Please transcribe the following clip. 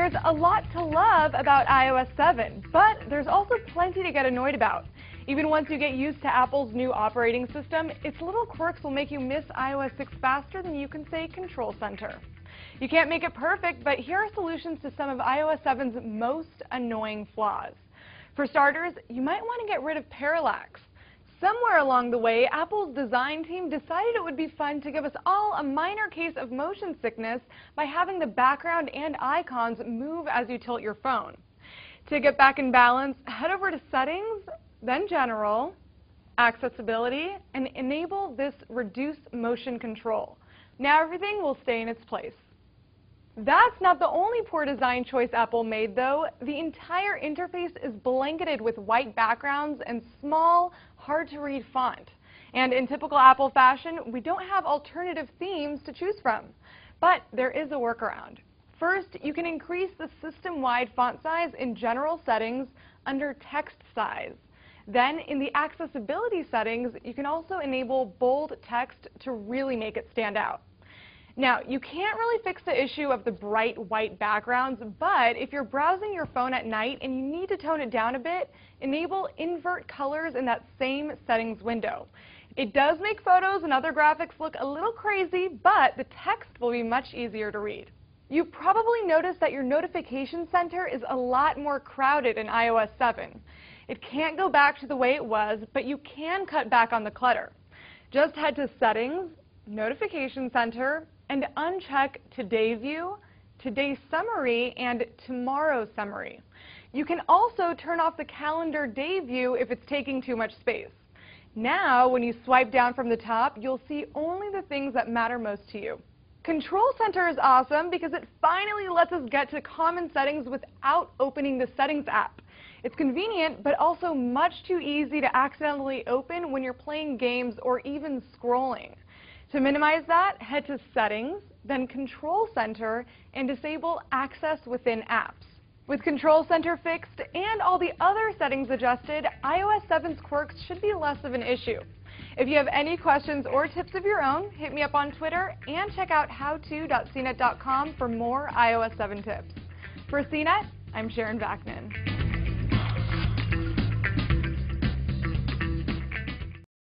There's a lot to love about iOS 7, but there's also plenty to get annoyed about. Even once you get used to Apple's new operating system, its little quirks will make you miss iOS 6 faster than you can say Control Center. You can't make it perfect, but here are solutions to some of iOS 7's most annoying flaws. For starters, you might want to get rid of parallax. Somewhere along the way, Apple's design team decided it would be fun to give us all a minor case of motion sickness by having the background and icons move as you tilt your phone. To get back in balance, head over to Settings, then General, Accessibility, and enable this Reduce Motion Control. Now everything will stay in its place. That's not the only poor design choice Apple made, though. The entire interface is blanketed with white backgrounds and small, hard-to-read font. And in typical Apple fashion, we don't have alternative themes to choose from. But there is a workaround. First, you can increase the system-wide font size in General Settings under Text Size. Then, in the Accessibility settings, you can also enable bold text to really make it stand out. Now, you can't really fix the issue of the bright white backgrounds, but if you're browsing your phone at night and you need to tone it down a bit, enable invert colors in that same settings window. It does make photos and other graphics look a little crazy, but the text will be much easier to read. You've probably noticed that your notification center is a lot more crowded in iOS 7. It can't go back to the way it was, but you can cut back on the clutter. Just head to Settings, Notification Center, and uncheck Today View, Today Summary, and Tomorrow Summary. You can also turn off the Calendar Day View if it's taking too much space. Now, when you swipe down from the top, you'll see only the things that matter most to you. Control Center is awesome because it finally lets us get to common settings without opening the Settings app. It's convenient, but also much too easy to accidentally open when you're playing games or even scrolling. To minimize that, head to Settings, then Control Center, and disable Access within apps. With Control Center fixed and all the other settings adjusted, iOS 7's quirks should be less of an issue. If you have any questions or tips of your own, hit me up on Twitter and check out howto.cnet.com for more iOS 7 tips. For CNET, I'm Sharon Vaknin.